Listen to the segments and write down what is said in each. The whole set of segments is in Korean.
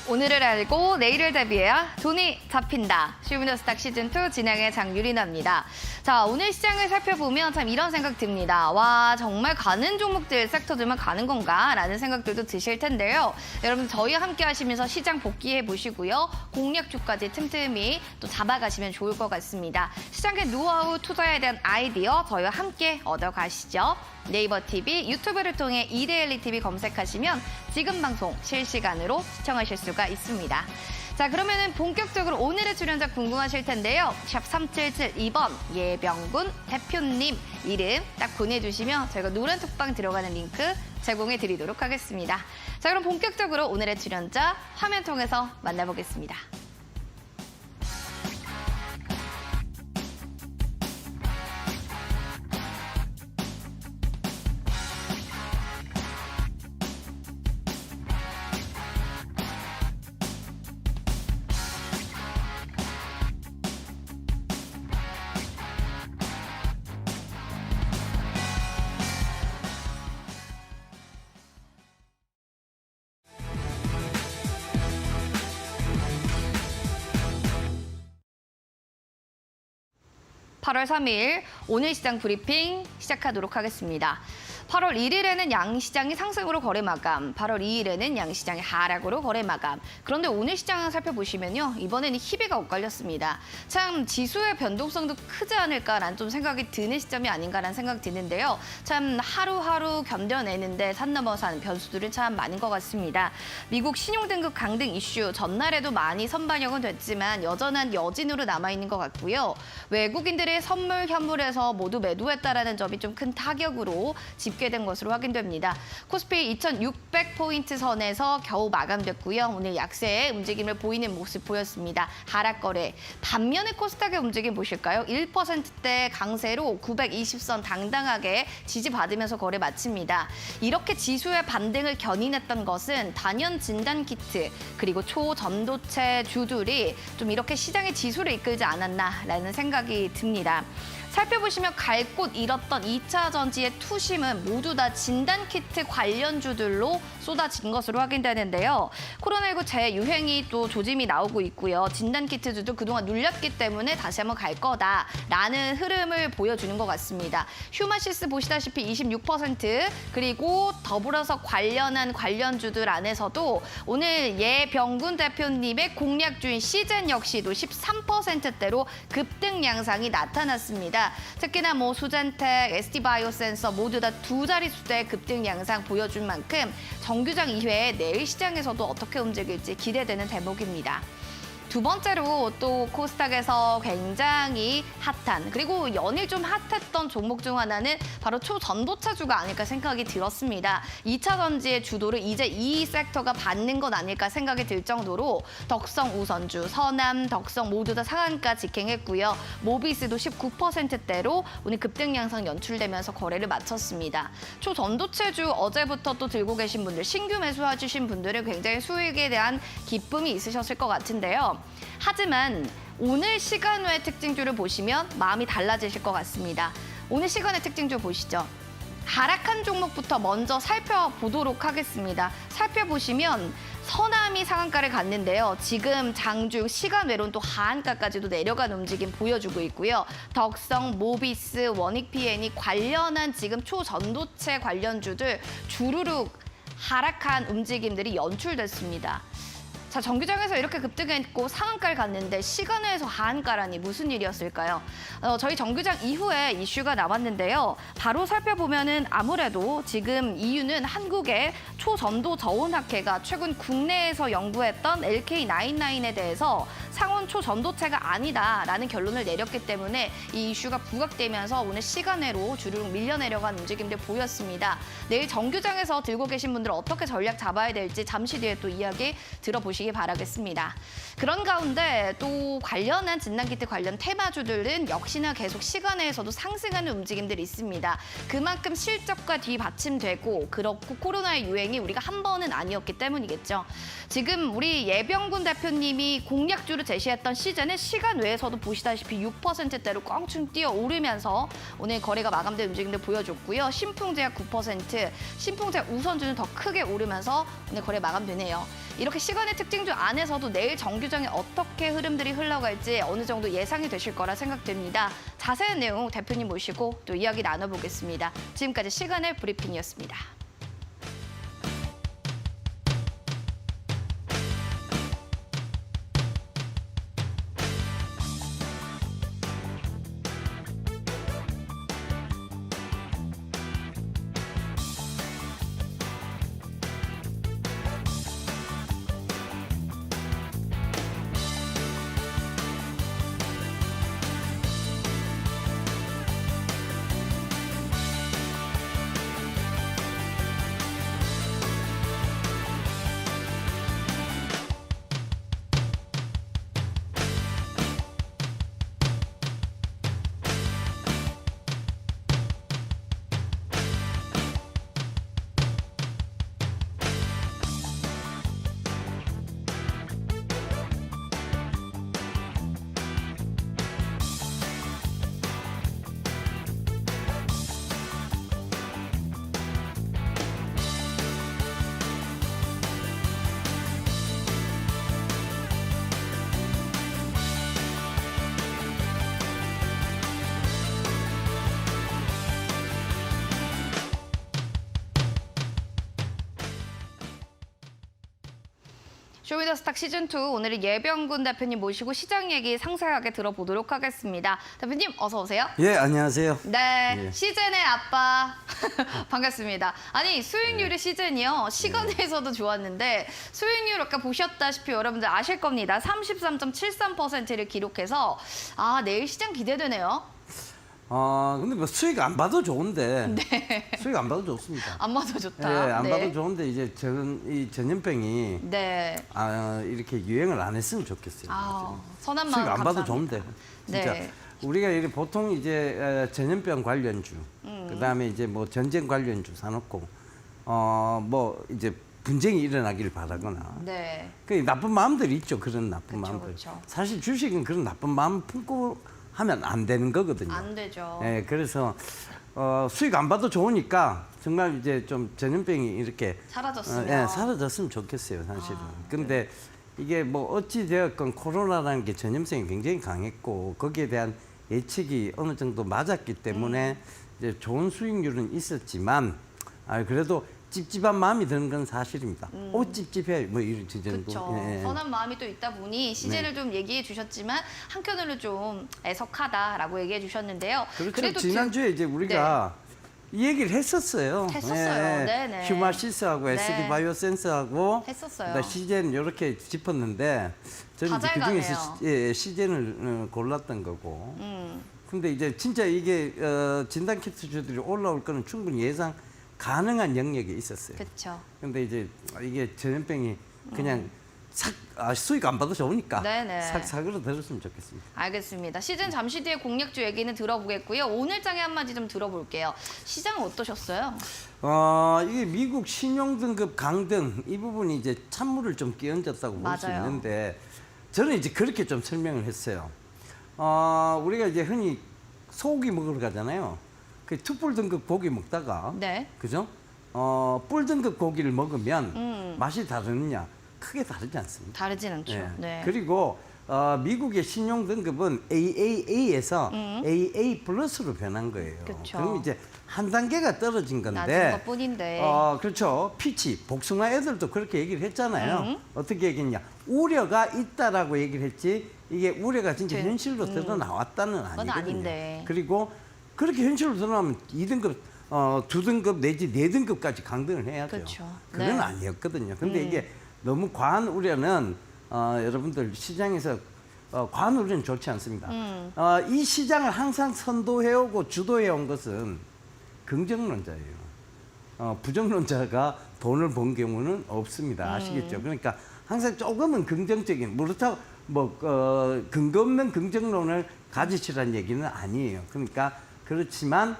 오늘을 알고 내일을 대비해야 돈이 잡힌다. 쇼미더스탁 시즌2 진행의 장유리나입니다. 자, 오늘 시장을 살펴보면 참 이런 생각 듭니다. 와, 정말 가는 종목들, 섹터들만 가는 건가? 라는 생각들도 드실 텐데요. 여러분, 저희와 함께 하시면서 시장 복귀해 보시고요. 공략주까지 틈틈이 또 잡아가시면 좋을 것 같습니다. 시장의 노하우, 투자에 대한 아이디어 저희와 함께 얻어가시죠. 네이버 TV, 유튜브를 통해 이데일리 TV 검색하시면 지금 방송 실시간으로 시청하실 수가 있습니다. 자, 그러면은 본격적으로 오늘의 출연자 궁금하실 텐데요. 샵 3772번 예병군 대표님 이름 딱 보내주시면 저희가 노란 톡방 들어가는 링크 제공해 드리도록 하겠습니다. 자, 그럼 본격적으로 오늘의 출연자 화면 통해서 만나보겠습니다. (8월 3일) 오늘 시장 브리핑 시작하도록 하겠습니다. 8월 1일에는 양시장이 상승으로 거래 마감, 8월 2일에는 양시장이 하락으로 거래 마감. 그런데 오늘 시장을 살펴보시면요. 이번에는 희비가 엇갈렸습니다. 참 지수의 변동성도 크지 않을까라는 좀 생각이 드는 시점이 아닌가라는 생각이 드는데요. 참 하루하루 견뎌내는데 산 넘어 산 변수들은 참 많은 것 같습니다. 미국 신용등급 강등 이슈 전날에도 많이 선반영은 됐지만 여전한 여진으로 남아있는 것 같고요. 외국인들의 선물 현물에서 모두 매도했다라는 점이 좀 큰 타격으로 집계된 것으로 확인됩니다. 코스피 2,600포인트 선에서 겨우 마감됐고요. 오늘 약세의 움직임을 보이는 모습 보였습니다. 하락 거래. 반면에 코스닥의 움직임 보실까요? 1%대 강세로 920선 당당하게 지지받으면서 거래 마칩니다. 이렇게 지수의 반등을 견인했던 것은 단연 진단키트 그리고 초전도체 주들이 좀 이렇게 시장의 지수를 이끌지 않았나라는 생각이 듭니다. 살펴보시면 갈 곳 잃었던 2차 전지의 투심은 모두 다 진단키트 관련주들로 쏟아진 것으로 확인되는데요. 코로나19 재유행이 또 조짐이 나오고 있고요. 진단키트주도 그동안 눌렸기 때문에 다시 한번 갈 거다라는 흐름을 보여주는 것 같습니다. 휴마시스 보시다시피 26% 그리고 더불어서 관련한 관련주들 안에서도 오늘 예병군 대표님의 공략주인 시젠 역시도 13%대로 급등 양상이 나타났습니다. 특히나 수젠텍, ST바이오센서 모두 다 두 자릿수대의 급등 양상 보여준 만큼 정규장 이외에 내일 시장에서도 어떻게 움직일지 기대되는 대목입니다. 두 번째로 또 코스닥에서 굉장히 핫한 그리고 연일 좀 핫했던 종목 중 하나는 바로 초전도체주가 아닐까 생각이 들었습니다. 2차 전지의 주도를 이제 이 섹터가 받는 건 아닐까 생각이 들 정도로 덕성 우선주, 서남, 덕성 모두 다 상한가 직행했고요. 모비스도 19%대로 오늘 급등 양상 연출되면서 거래를 마쳤습니다. 초전도체주 어제부터 또 들고 계신 분들, 신규 매수해주신 분들은 굉장히 수익에 대한 기쁨이 있으셨을 것 같은데요. 하지만 오늘 시간외 특징주를 보시면 마음이 달라지실 것 같습니다. 오늘 시간외 특징주 보시죠. 하락한 종목부터 먼저 살펴보도록 하겠습니다. 살펴보시면 서남이 상한가를 갔는데요. 지금 장중 시간외로는 또 하한가까지도 내려간 움직임 보여주고 있고요. 덕성, 모비스, 원익PN이 관련한 지금 초전도체 관련주들 주르륵 하락한 움직임들이 연출됐습니다. 자, 정규장에서 이렇게 급등했고 상한가를 갔는데 시간외에서 하한가라니 무슨 일이었을까요? 저희 정규장 이후에 이슈가 나왔는데요. 바로 살펴보면은 아무래도 지금 이유는 한국의 초전도 저온학회가 최근 국내에서 연구했던 LK99에 대해서 상온 초전도체가 아니다라는 결론을 내렸기 때문에 이 이슈가 부각되면서 오늘 시간외로 주르륵 밀려내려간 움직임들 보였습니다. 내일 정규장에서 들고 계신 분들 어떻게 전략 잡아야 될지 잠시 뒤에 또 이야기 들어보시기 바라겠습니다. 그런 가운데 또 관련한 진단키트 관련 테마주들은 역시나 계속 시간외에서도 상승하는 움직임들이 있습니다. 그만큼 실적과 뒤받침되고 그렇고 코로나의 유행이 우리가 한 번은 아니었기 때문이겠죠. 지금 우리 예병군 대표님이 공략주를 제시했던 시즌은 시간 외에서도 보시다시피 6%대로 껑충 뛰어오르면서 오늘 거래가 마감된 움직임들 보여줬고요. 신풍제약 9%, 신풍제약 우선주는 더 크게 오르면서 오늘 거래 마감되네요. 이렇게 시간의 특징 중 안에서도 내일 정규장에 어떻게 흐름들이 흘러갈지 어느 정도 예상이 되실 거라 생각됩니다. 자세한 내용 대표님 모시고 또 이야기 나눠보겠습니다. 지금까지 시간의 브리핑이었습니다. 쇼미더스탁 시즌2 오늘은 예병군 대표님 모시고 시장 얘기 상세하게 들어보도록 하겠습니다. 대표님 어서 오세요. 예, 안녕하세요. 네, 예. 시즌의 아빠 반갑습니다. 아니 수익률의 시즌이요. 시간에서도 좋았는데 수익률 아까 보셨다시피 여러분들 아실 겁니다. 33.73%를 기록해서 내일 시장 기대되네요. 근데 뭐 수익 안 봐도 좋은데. 네. 수익 안 봐도 좋습니다. 안 봐도 좋다. 예, 안 네. 봐도 좋은데 이제 이 전염병이 네. 이렇게 유행을 안 했으면 좋겠어요. 선한 수익 마음 안 봐도 감사합니다. 좋은데. 진짜 네. 우리가 이게 보통 이제 전염병 관련주, 그다음에 이제 뭐 전쟁 관련주 사놓고 뭐 이제 분쟁이 일어나기를 바라거나. 네. 그 나쁜 마음들이 있죠. 그런 나쁜 그쵸, 마음들. 그쵸. 사실 주식은 그런 나쁜 마음 품고 하면 안 되는 거거든요. 안 되죠. 예, 그래서 수익 안 봐도 좋으니까 정말 이제 좀 전염병이 이렇게 사라졌으면. 사라졌으면 좋겠어요, 사실은. 근데 이게 뭐 어찌 되었건 코로나라는 게 전염성이 굉장히 강했고 거기에 대한 예측이 어느 정도 맞았기 때문에 이제 좋은 수익률은 있었지만 그래도 찝찝한 마음이 드는 건 사실입니다. 찝찝해 뭐 이런 정도. 그렇죠. 선한 마음이 또 있다 보니 시즌을 좀 얘기해 주셨지만 한편으로 좀 애석하다라고 얘기해 주셨는데요. 그렇죠. 그래도 지난주에 이제 우리가 이 얘기를 했었어요. 했었어요. 네네. 휴마시스하고 네. SD 바이오센스하고 했었어요. 시젠 이렇게 짚었는데 저는 다 이제 잘 그중에서 시젠을 골랐던 거고. 음. 근데 이제 진짜 이게 진단 키트 주들이 올라올 거는 충분히 예상 가능한 영역에 있었어요. 그렇죠. 근데 이제 이게 전염병이 그냥 수익 안 봐도 좋으니까 네네. 싹 사그러 들었으면 좋겠습니다. 알겠습니다. 시즌 잠시 뒤에 공략주 얘기는 들어보겠고요. 오늘 장에 한마디 좀 들어볼게요. 시장은 어떠셨어요? 이게 미국 신용등급 강등 이 부분이 이제 찬물을 좀 끼얹었다고 볼 수 맞아요. 있는데 저는 이제 그렇게 좀 설명을 했어요. 우리가 이제 흔히 소고기 먹으러 가잖아요. 그 투뿔 등급 고기 먹다가 네. 그죠? 뿔 등급 고기를 먹으면 맛이 다르느냐? 크게 다르지 않습니다. 다르진 않죠. 네. 네. 그리고 미국의 신용 등급은 AAA에서 AA 플러스로 변한 거예요. 그쵸. 그럼 이제 한 단계가 떨어진 낮은 건데. 것뿐인데. 그렇죠. 피치, 복숭아 애들도 그렇게 얘기를 했잖아요. 어떻게 얘기했냐? 우려가 있다라고 얘기를 했지. 이게 우려가 진짜 현실로 드러나왔다는 그건 아니거든요. 아닌데. 그리고 그렇게 현실로 드러나면 2등급, 2등급 내지 4등급까지 강등을 해야죠. 그쵸. 그건 네. 아니었거든요. 근데 이게 너무 과한 우려는 여러분들 시장에서 과한 우려는 좋지 않습니다. 이 시장을 항상 선도해오고 주도해온 것은 긍정론자예요. 부정론자가 돈을 번 경우는 없습니다. 아시겠죠? 그러니까 항상 조금은 긍정적인, 그렇다고 근거 없는 긍정론을 가지시라는 얘기는 아니에요. 그러니까 그렇지만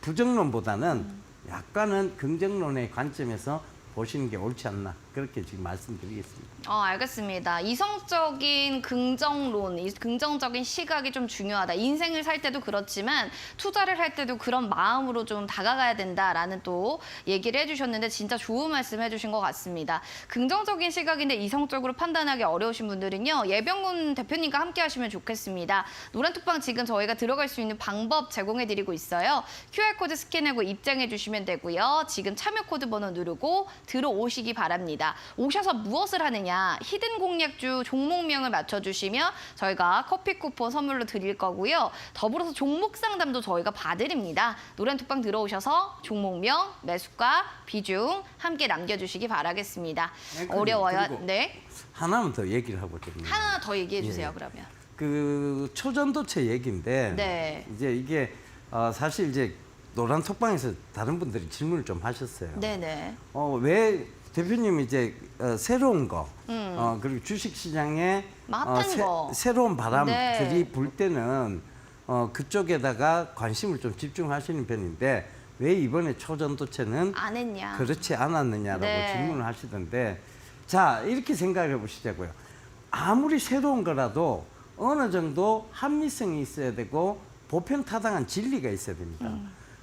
부정론보다는 약간은 긍정론의 관점에서 보시는 게 옳지 않나. 그렇게 지금 말씀드리겠습니다. 알겠습니다. 이성적인 긍정론, 이 긍정적인 시각이 좀 중요하다. 인생을 살 때도 그렇지만 투자를 할 때도 그런 마음으로 좀 다가가야 된다라는 또 얘기를 해주셨는데 진짜 좋은 말씀 해주신 것 같습니다. 긍정적인 시각인데 이성적으로 판단하기 어려우신 분들은요. 예병훈 대표님과 함께 하시면 좋겠습니다. 노란톡방 지금 저희가 들어갈 수 있는 방법 제공해드리고 있어요. QR코드 스캔하고 입장해주시면 되고요. 지금 참여 코드 번호 누르고 들어오시기 바랍니다. 오셔서 무엇을 하느냐, 히든 공략주 종목명을 맞춰주시면 저희가 커피 쿠폰 선물로 드릴 거고요. 더불어서 종목 상담도 저희가 봐드립니다. 노란톡방 들어오셔서 종목명, 매수가, 비중 함께 남겨주시기 바라겠습니다. 어려워요. 그리고 네. 하나만 더 얘기를 하고 좀. 하나 더 얘기해 주세요, 예. 그러면. 그 초전도체 얘기인데 네. 이제 이게 사실 이제 노란 톡방에서 다른 분들이 질문을 좀 하셨어요. 네네. 왜 대표님이 이제 새로운 거 그리고 주식 시장에 핫한 거. 새로운 바람들이 네. 불 때는 그쪽에다가 관심을 좀 집중하시는 편인데 왜 이번에 초전도체는 안 했냐. 그렇지 않았느냐라고 네. 질문을 하시던데 자 이렇게 생각해 보시자고요. 아무리 새로운 거라도 어느 정도 합리성이 있어야 되고 보편타당한 진리가 있어야 됩니다.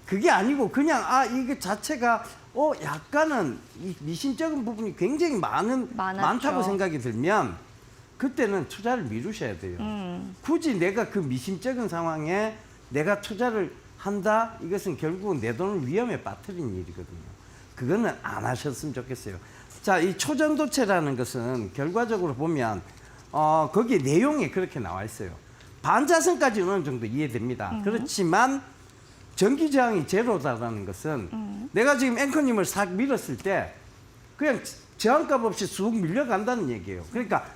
그게 아니고 그냥 이게 자체가 약간은 이 미심쩍은 부분이 굉장히 많다고 생각이 들면 그때는 투자를 미루셔야 돼요. 굳이 내가 그 미심쩍은 상황에 내가 투자를 한다 이것은 결국은 내 돈을 위험에 빠뜨리는 일이거든요. 그거는 안 하셨으면 좋겠어요. 자, 이 초전도체라는 것은 결과적으로 보면 거기에 내용이 그렇게 나와 있어요. 반자성까지는 어느 정도 이해됩니다. 그렇지만 전기 저항이 제로다라는 것은 내가 지금 앵커님을 싹 밀었을 때 그냥 저항값 없이 쑥 밀려간다는 얘기예요. 그러니까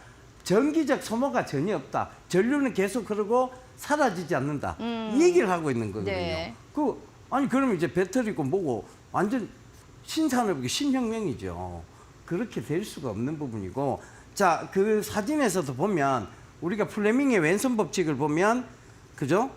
전기적 소모가 전혀 없다. 전류는 계속 흐르고 사라지지 않는다. 이 얘기를 하고 있는 거거든요. 네. 아니 그러면 이제 배터리고 뭐고 완전 신산업이고 신혁명이죠. 그렇게 될 수가 없는 부분이고 자, 그 사진에서도 보면 우리가 플레밍의 왼손 법칙을 보면 그죠?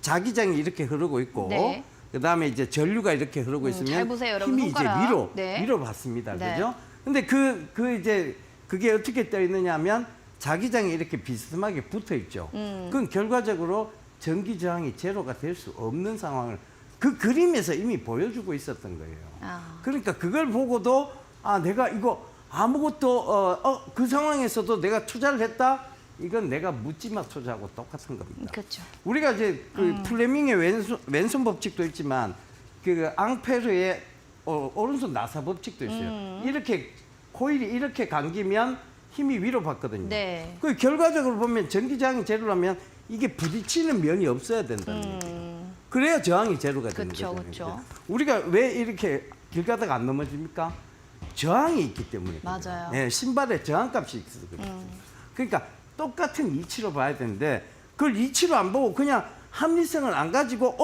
자기장이 이렇게 흐르고 있고 네. 그다음에 이제 전류가 이렇게 흐르고 잘 있으면 보세요, 여러분. 힘이 손가락. 이제 위로 받습니다. 네. 그죠? 근데 이제 그게 어떻게 떠 있느냐 하면 자기장이 이렇게 비스듬하게 붙어 있죠. 그건 결과적으로 전기 저항이 제로가 될 수 없는 상황을 그 그림에서 이미 보여주고 있었던 거예요. 그러니까 그걸 보고도 내가 이거 아무것도 그 상황에서도 내가 투자를 했다? 이건 내가 묻지마 투자하고 똑같은 겁니다. 그렇죠. 우리가 이제 그 플레밍의 왼손 법칙도 있지만 그 앙페르의 오른손 나사 법칙도 있어요. 이렇게 코일이 이렇게 감기면 힘이 위로 받거든요. 네. 그 결과적으로 보면 전기저항이 제로라면 이게 부딪히는 면이 없어야 된다는 얘기예요. 그래야 저항이 제로가 되는 그쵸, 거죠. 그쵸. 우리가 왜 이렇게 길 가다가 안 넘어집니까? 저항이 있기 때문에. 맞아요. 네, 신발에 저항값이 있어서 그렇죠. 그러니까 똑같은 이치로 봐야 되는데 그걸 이치로 안 보고 그냥 합리성을 안 가지고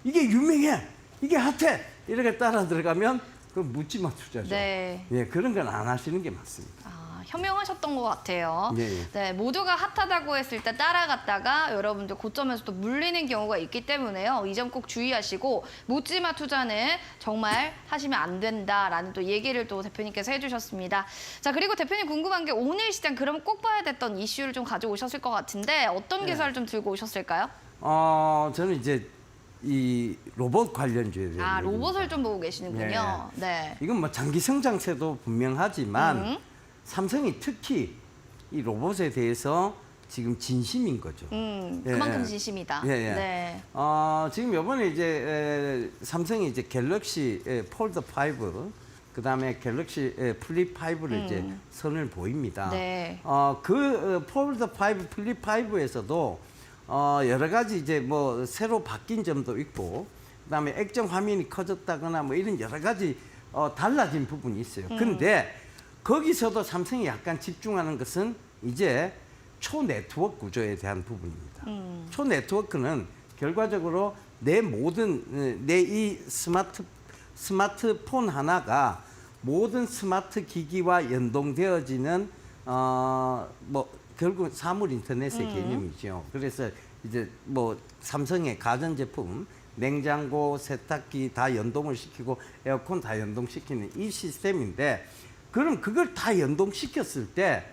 이게 유명해, 이게 핫해 이렇게 따라 들어가면 그건 묻지마 투자죠. 네. 예, 그런 건 안 하시는 게 맞습니다. 현명하셨던 것 같아요. 예. 네, 모두가 핫하다고 했을 때 따라갔다가 여러분들 고점에서 또 물리는 경우가 있기 때문에요. 이 점 꼭 주의하시고 묻지마 투자는 정말 하시면 안 된다라는 또 얘기를 또 대표님께서 해주셨습니다. 자, 그리고 대표님 궁금한 게 오늘 시장 그러면 꼭 봐야 됐던 이슈를 좀 가져오셨을 것 같은데 어떤 기사를 좀 들고 오셨을까요? 저는 이제 이 로봇 관련주에 대한 로봇을 좀 보고 계시는군요. 네. 이건 뭐 장기 성장세도 분명하지만 삼성이 특히 이 로봇에 대해서 지금 진심인 거죠. 그만큼 진심이다. 네. 지금 이번에 이제 삼성이 이제 갤럭시 폴드 5 그다음에 갤럭시 플립 5를 이제 선을 보입니다. 네. 그 폴드 5 플립 5에서도 여러 가지 이제 뭐 새로 바뀐 점도 있고 그다음에 액정 화면이 커졌다거나 뭐 이런 여러 가지 달라진 부분이 있어요. 근데 거기서도 삼성이 약간 집중하는 것은 이제 초네트워크 구조에 대한 부분입니다. 초네트워크는 결과적으로 내 모든 내 이 스마트폰 하나가 모든 스마트 기기와 연동되어지는 뭐 결국 사물 인터넷의 개념이죠. 그래서 이제 뭐 삼성의 가전제품 냉장고, 세탁기 다 연동을 시키고 에어컨 다 연동시키는 이 시스템인데 그럼 그걸 다 연동시켰을 때,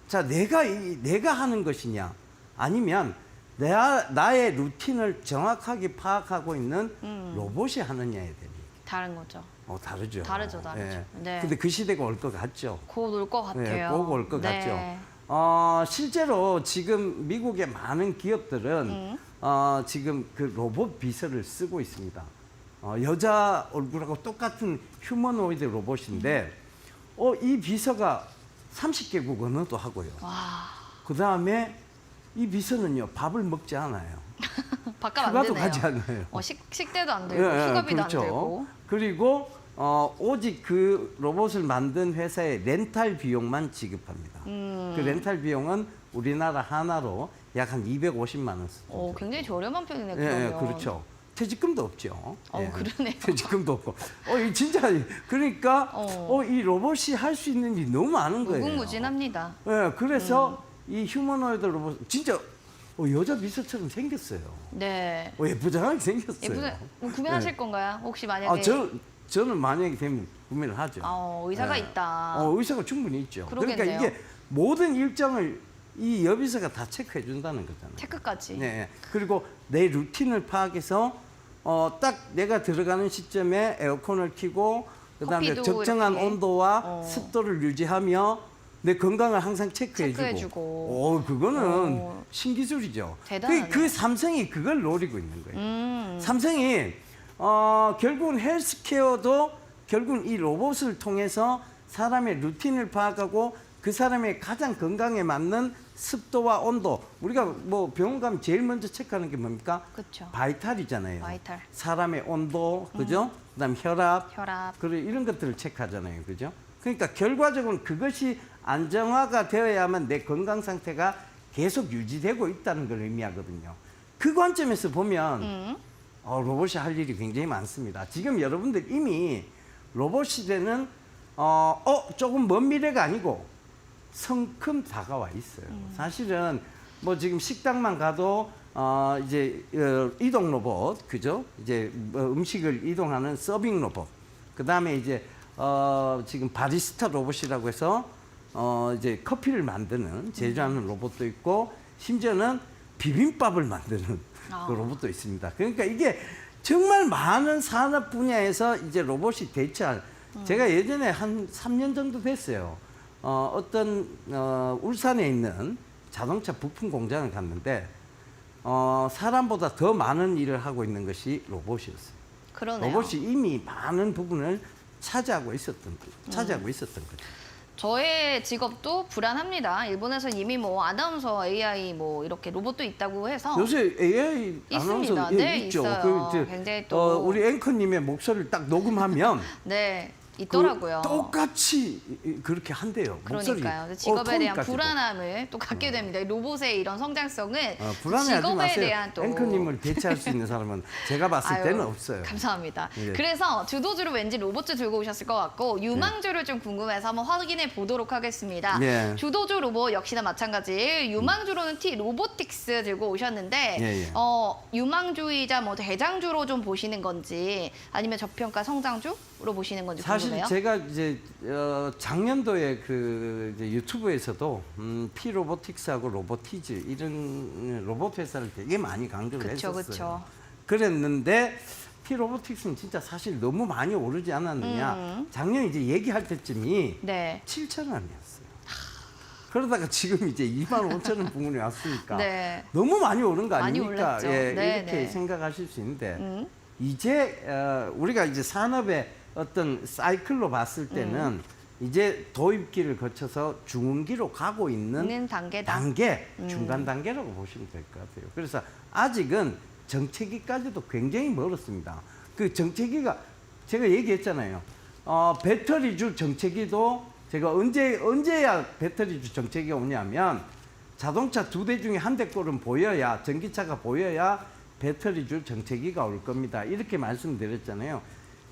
자, 내가 하는 것이냐, 아니면 나의 루틴을 정확하게 파악하고 있는 로봇이 하느냐에 대한 얘기. 다른 거죠. 다르죠. 다르죠. 예. 네. 근데 그 시대가 올 것 같죠. 곧 올 것 같아요. 네, 꼭 올 것 네. 같죠. 실제로 지금 미국의 많은 기업들은 지금 그 로봇 비서를 쓰고 있습니다. 여자 얼굴하고 똑같은 휴머노이드 로봇인데, 이 비서가 30개국 언어도 하고요. 와, 그 다음에 이 비서는요, 밥을 먹지 않아요. 바깥 안 휴가도 되네요. 가지 않아요. 식대도 안 되고, 예, 예, 휴가비도 그렇죠. 안 되고. 그리고 오직 그 로봇을 만든 회사에 렌탈 비용만 지급합니다. 그 렌탈 비용은 우리나라 하나로 약 한 250만 원. 굉장히 저렴한 편이네요. 예, 그러면. 예, 그렇죠. 퇴직금도 없죠. 예. 그러네요. 퇴직금도 없고. 이 진짜 그러니까 이 로봇이 할 수 있는 일이 너무 많은 거예요. 무궁무진합니다. 예, 그래서 이 휴머노이드 로봇 진짜 여자 비서처럼 생겼어요. 네. 예쁘장하게 생겼어요. 예쁘게 구매하실 네. 건가요? 혹시 만약에 저는 만약에 되면 구매를 하죠. 의사가 예. 있다. 의사가 충분히 있죠. 그러겠네요. 그러니까 이게 모든 일정을 이 여비서가 다 체크해 준다는 거잖아요. 체크까지. 네. 그리고 내 루틴을 파악해서 딱 내가 들어가는 시점에 에어컨을 켜고 그다음에 커피도 적정한 이렇게. 온도와 습도를 유지하며 내 건강을 항상 체크해주고. 체크해주고. 그거는 신기술이죠. 대단하네요. 그 삼성이 그걸 노리고 있는 거예요. 삼성이 결국은 헬스케어도 결국은 이 로봇을 통해서 사람의 루틴을 파악하고 그 사람의 가장 건강에 맞는 습도와 온도. 우리가 뭐 병원 가면 제일 먼저 체크하는 게 뭡니까? 그렇죠. 바이탈이잖아요. 바이탈. 사람의 온도, 그죠? 그다음 혈압, 혈압. 그리고 이런 것들을 체크하잖아요, 그죠? 그러니까 결과적으로 그것이 안정화가 되어야만 내 건강 상태가 계속 유지되고 있다는 걸 의미하거든요. 그 관점에서 보면 로봇이 할 일이 굉장히 많습니다. 지금 여러분들 이미 로봇 시대는 조금 먼 미래가 아니고 성큼 다가와 있어요. 사실은 뭐 지금 식당만 가도 이제 이동 로봇, 그죠? 이제 음식을 이동하는 서빙 로봇. 그 다음에 이제 지금 바리스타 로봇이라고 해서 이제 커피를 만드는 제조하는 로봇도 있고, 심지어는 비빔밥을 만드는 그 로봇도 있습니다. 그러니까 이게 정말 많은 산업 분야에서 이제 로봇이 대체할. 제가 예전에 한 3년 정도 됐어요. 어떤 울산에 있는 자동차 부품 공장을 갔는데 사람보다 더 많은 일을 하고 있는 것이 로봇이었어요. 그러네요. 로봇이 이미 많은 부분을 차지하고 있었던 거죠. 저의 직업도 불안합니다. 일본에서 이미 뭐 아나운서 AI 뭐 이렇게 로봇도 있다고 해서 요새 AI 있습니다. 아나운서 네, 있죠. 있어요. 이제, 굉장히 또 우리 앵커님의 목소리를 딱 녹음하면 네, 있더라고요. 똑같이 그렇게 한대요. 그러니까요. 목소리. 직업에 대한 톤까지도. 불안함을 또 갖게 됩니다. 로봇의 이런 성장성은 불안해하지 직업에 마세요. 대한 또 앵커님을 대체할 수 있는 사람은 제가 봤을 때는 없어요. 감사합니다. 예. 그래서 주도주로 왠지 로봇을 들고 오셨을 것 같고 유망주를 좀 궁금해서 한번 확인해 보도록 하겠습니다. 예. 주도주 로봇 역시나 마찬가지. 유망주로는 T 로보틱스 들고 오셨는데 예. 유망주이자 뭐 대장주로 좀 보시는 건지 아니면 저평가 성장주로 보시는 건지 사실 궁금해요. 제가 이제 작년도에 그 이제 유튜브에서도 P 로보틱스하고 로보티즈 이런 로봇 회사를 되게 많이 강조를 했었어요. 그쵸. 그랬는데 P 로보틱스는 진짜 사실 너무 많이 오르지 않았느냐. 작년 이제 얘기할 때쯤이 네. 7,000원이었어요. 그러다가 지금 이제 25,000원 부근에 왔으니까 네. 너무 많이 오른 거 많이 아닙니까? 올랐죠. 예, 네, 이렇게 네. 생각하실 수 있는데 이제 우리가 이제 산업의 어떤 사이클로 봤을 때는 이제 도입기를 거쳐서 중흥기로 가고 있는 단계다. 중간 단계라고 보시면 될 것 같아요. 그래서 아직은 정체기까지도 굉장히 멀었습니다. 그 정체기가 제가 얘기했잖아요. 배터리주 정체기도 제가 언제야 배터리주 정체기가 오냐면 자동차 2대 중에 한 대 꼴은 보여야, 전기차가 보여야 배터리주 정체기가 올 겁니다. 이렇게 말씀드렸잖아요.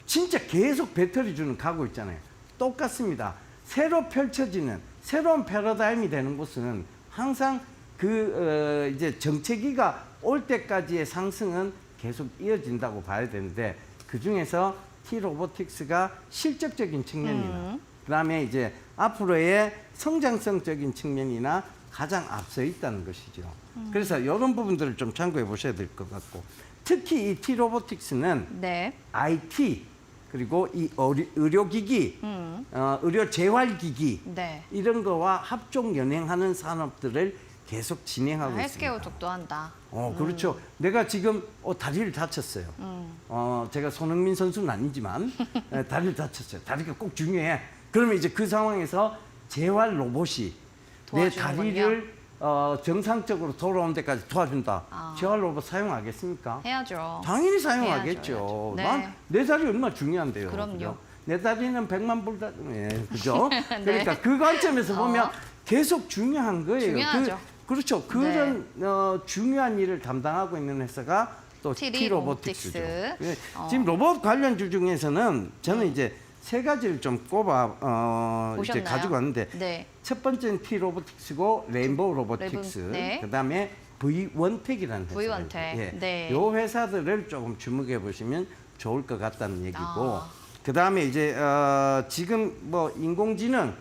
진짜 계속 배터리주는 가고 있잖아요. 똑같습니다. 새로 펼쳐지는 새로운 패러다임이 되는 곳은 항상 이제 정체기가 올 때까지의 상승은 계속 이어진다고 봐야 되는데, 그 중에서 T 로보틱스가 실적적인 측면이나 그다음에 이제 앞으로의 성장성적인 측면이나 가장 앞서 있다는 것이죠. 그래서 이런 부분들을 좀 참고해 보셔야 될 것 같고, 특히 이 T-로보틱스는 네. IT 그리고 이 의료기기, 의료 재활기기 네. 이런 거와 합종 연행하는 산업들을 계속 진행하고 헬스케어 있습니다. 쪽도 한다. 그렇죠. 내가 지금 다리를 다쳤어요. 제가 손흥민 선수는 아니지만 다리를 다쳤어요. 다리가 꼭 중요해. 그러면 이제 그 상황에서 재활 로봇이 내 도와주는군요. 다리를 정상적으로 돌아온 데까지 도와준다. 아. 재활 로봇 사용하겠습니까? 해야죠. 당연히 해야죠, 사용하겠죠. 해야죠. 네. 난 내 다리 얼마나 중요한데요. 그럼요. 그죠? 내 다리는 100만 불 예, 그죠? 그러니까 그 관점에서 보면 계속 중요한 거예요. 중요하죠. 그렇죠. 그런 중요한 일을 담당하고 있는 회사가 또 T-로보틱스. T-로보틱스죠. 예, 지금 로봇 관련주 중에서는 저는 이제 세 가지를 좀 꼽아 이제 보셨나요? 가지고 왔는데, 네. 첫 번째는 T-로보틱스고 레인보우 로보틱스, 네. 그다음에 V1텍이라는 회사. V1텍. 예. 네. 요 회사들을 조금 주목해 보시면 좋을 것 같다는 얘기고, 아. 그다음에 이제 지금 뭐 인공지능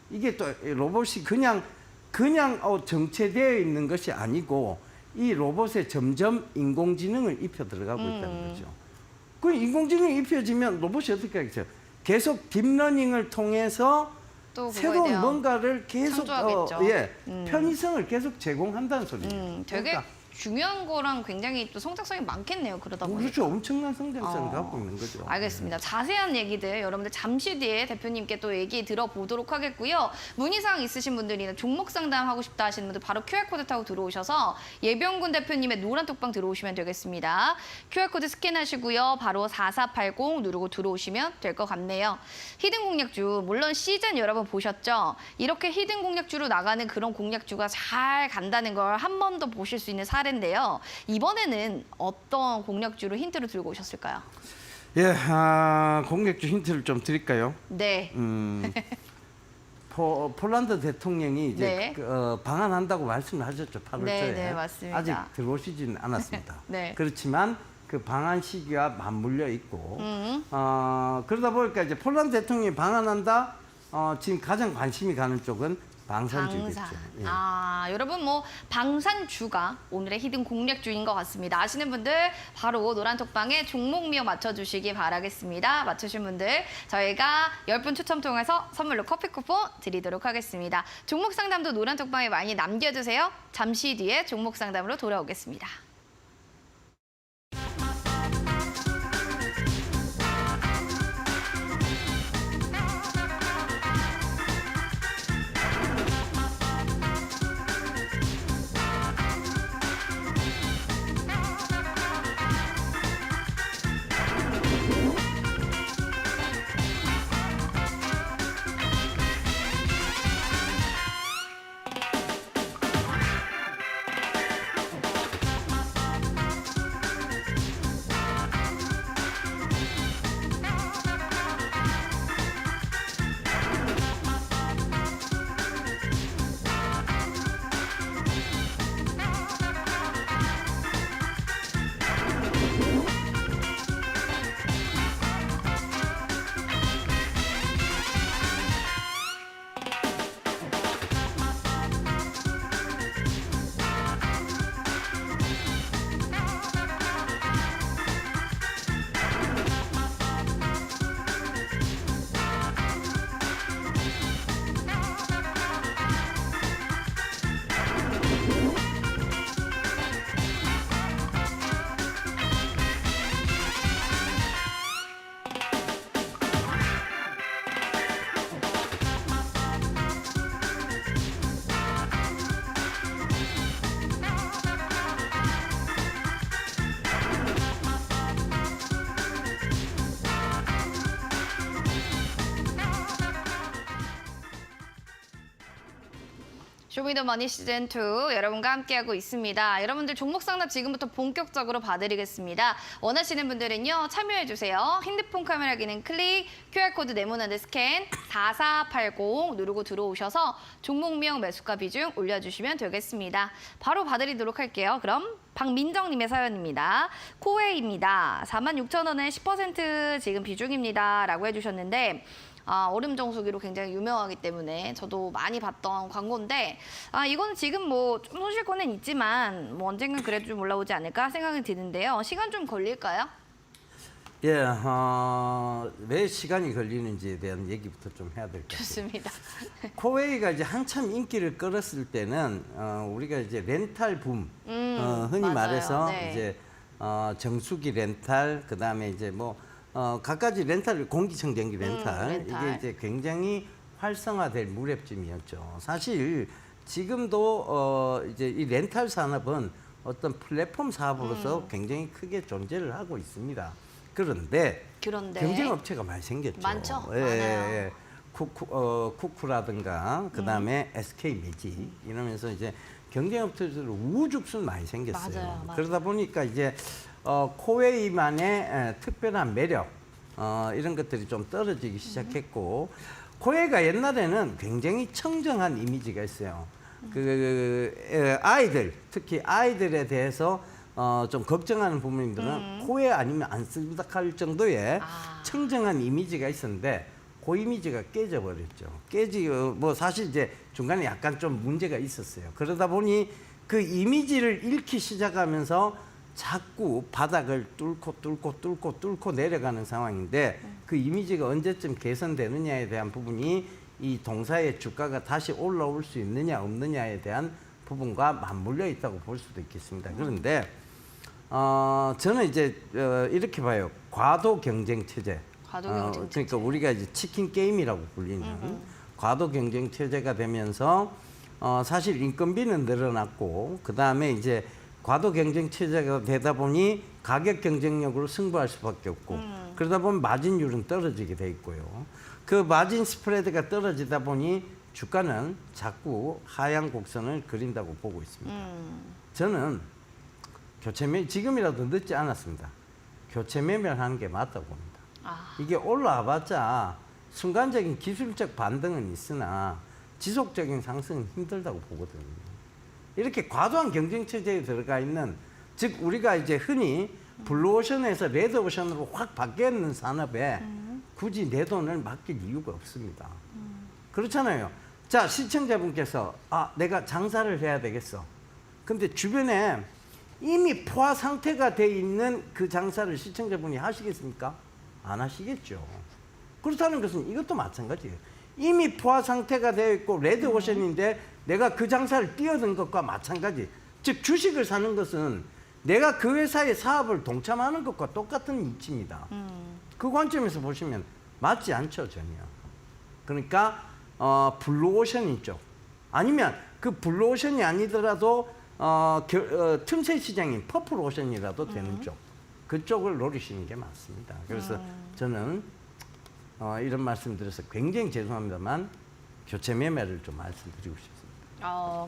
이게 또 로봇이 그냥 정체되어 있는 것이 아니고, 이 로봇에 점점 인공지능을 입혀 들어가고 있다는 거죠. 그 인공지능이 입혀지면 로봇이 어떻게 하겠어요? 계속 딥러닝을 통해서 또 그거에 새로운 대한 뭔가를 계속 창조하겠죠. 편의성을 계속 제공한다는 소리예요. 되게 그러니까 중요한 거랑 굉장히 또 성장성이 많겠네요. 그러다 보니까. 그렇죠. 엄청난 성장성을 갖고 있는 거죠. 알겠습니다. 자세한 얘기들 여러분들 잠시 뒤에 대표님께 또 얘기 들어보도록 하겠고요. 문의사항 있으신 분들이나 종목 상담하고 싶다 하시는 분들 바로 QR코드 타고 들어오셔서 예병군 대표님의 노란 톡방 들어오시면 되겠습니다. QR코드 스캔하시고요. 바로 4480 누르고 들어오시면 될 것 같네요. 히든 공략주, 물론 시즌 여러분 보셨죠? 이렇게 히든 공략주로 나가는 그런 공략주가 잘 간다는 걸 한 번 더 보실 수 있는 사례인데요. 이번에는 어떤 공략주로 힌트를 들고 오셨을까요? 예, 공략주 힌트를 좀 드릴까요? 네. 폴란드 대통령이 이제 네. 방한한다고 말씀을 하셨죠. 8월 네, 초에. 네, 맞습니다. 아직 들어오시지는 않았습니다. 네. 그렇지만 그 방한 시기와 맞물려 있고, 그러다 보니까 이제 폴란드 대통령이 방한한다. 지금 가장 관심이 가는 쪽은 방산주겠죠. 방산. 예. 여러분 뭐 방산주가 오늘의 히든 공략주인 것 같습니다. 아시는 분들 바로 노란 톡방에 종목명 맞춰주시기 바라겠습니다. 맞추신 분들 저희가 10분 추첨 통해서 선물로 커피 쿠폰 드리도록 하겠습니다. 종목 상담도 노란 톡방에 많이 남겨주세요. 잠시 뒤에 종목 상담으로 돌아오겠습니다. 쇼미더머니 시즌2 여러분과 함께하고 있습니다. 여러분들 종목 상담 지금부터 본격적으로 봐드리겠습니다. 원하시는 분들은요, 참여해주세요. 핸드폰 카메라 기능 클릭, QR코드 네모나드 스캔, 4480 누르고 들어오셔서 종목명 매수가 비중 올려주시면 되겠습니다. 바로 봐드리도록 할게요. 그럼 박민정님의 사연입니다. 코웨이입니다. 46,000원에 10% 지금 비중입니다. 라고 해주셨는데 얼음 정수기로 굉장히 유명하기 때문에 저도 많이 봤던 광고인데 이거는 지금 뭐 좀 손실권은 있지만 뭐 언젠간 그래도 좀 올라오지 않을까 생각이 드는데요. 시간 좀 걸릴까요? 예, 왜 시간이 걸리는지에 대한 얘기부터 좀 해야 될 것 같아요. 좋습니다. 코웨이가 이제 한참 인기를 끌었을 때는 우리가 이제 렌탈 붐, 흔히 맞아요. 말해서 네. 이제 정수기 렌탈, 그 다음에 이제 뭐 갖가지 렌탈, 공기청정기 렌탈, 렌탈. 이게 이제 굉장히 활성화될 무렵쯤이었죠. 사실 지금도 이제 이 렌탈 산업은 어떤 플랫폼 사업으로서 굉장히 크게 존재를 하고 있습니다. 그런데 경쟁 업체가 많이 생겼죠. 많죠? 예, 많아요. 예. 쿠쿠라든가 그다음에 SK 매직 이러면서 이제 경쟁 업체들 우후죽순 많이 생겼어요. 맞아요. 그러다 보니까 이제 코웨이만의 특별한 매력 이런 것들이 좀 떨어지기 시작했고 코웨이가 옛날에는 굉장히 청정한 이미지가 있어요. 아이들 특히 아이들에 대해서 좀 걱정하는 부모님들은 코웨이 아니면 안 쓰다 할 정도의 청정한 이미지가 있었는데 그 이미지가 깨져버렸죠. 뭐 사실 이제 중간에 약간 좀 문제가 있었어요. 그러다 보니 그 이미지를 잃기 시작하면서 자꾸 바닥을 뚫고 내려가는 상황인데 그 이미지가 언제쯤 개선되느냐에 대한 부분이 이 동사의 주가가 다시 올라올 수 있느냐 없느냐에 대한 부분과 맞물려 있다고 볼 수도 있겠습니다. 그런데 저는 이제 이렇게 봐요. 과도 경쟁 체제. 그러니까 우리가 이제 치킨 게임이라고 불리는 과도 경쟁 체제가 되면서 사실 인건비는 늘어났고 그 다음에 이제 과도 경쟁 체제가 되다 보니 가격 경쟁력으로 승부할 수밖에 없고 그러다 보면 마진율은 떨어지게 돼 있고요. 그 마진 스프레드가 떨어지다 보니 주가는 자꾸 하향 곡선을 그린다고 보고 있습니다. 저는 지금이라도 늦지 않았습니다. 교체 매매하는 게 맞다고 봅니다. 이게 올라와봤자 순간적인 기술적 반등은 있으나 지속적인 상승은 힘들다고 보거든요. 이렇게 과도한 경쟁 체제에 들어가 있는 즉 우리가 이제 흔히 블루오션에서 레드오션으로 확 바뀌는 산업에 굳이 내 돈을 맡길 이유가 없습니다. 그렇잖아요. 자, 시청자분께서 내가 장사를 해야 되겠어. 근데 주변에 이미 포화 상태가 돼 있는 그 장사를 시청자분이 하시겠습니까? 안 하시겠죠. 그렇다는 것은 이것도 마찬가지예요. 이미 포화 상태가 되어 있고 레드오션인데 내가 그 장사를 뛰어든 것과 마찬가지. 즉 주식을 사는 것은 내가 그 회사의 사업을 동참하는 것과 똑같은 이치입니다. 그 관점에서 보시면 맞지 않죠, 전혀. 그러니까 블루오션인 쪽 아니면 그 블루오션이 아니더라도 틈새 시장인 퍼플오션이라도 되는 쪽 그쪽을 노리시는 게 맞습니다. 그래서 저는 이런 말씀 드려서 굉장히 죄송합니다만 교체 매매를 좀 말씀드리고 싶습니다.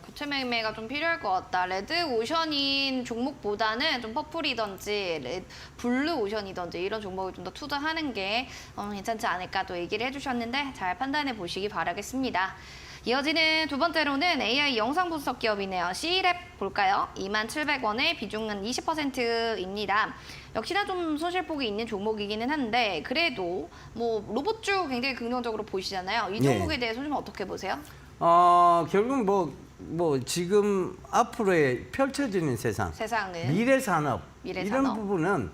교체 매매가 좀 필요할 것 같다. 레드 오션인 종목보다는 좀 퍼플이든지 블루 오션이든지 이런 종목을 좀 더 투자하는 게 괜찮지 않을까 또 얘기를 해주셨는데 잘 판단해 보시기 바라겠습니다. 이어지는 두 번째로는 AI 영상 분석 기업이네요. C랩 볼까요? 27,000원에 비중은 20%입니다. 역시나 좀 손실폭이 있는 종목이기는 한데 그래도 뭐 로봇주 굉장히 긍정적으로 보시잖아요. 이 종목에 대해서 좀 어떻게 보세요? 결국 뭐 지금 앞으로의 펼쳐지는 세상은 미래 산업 미래 이런 산업. 부분은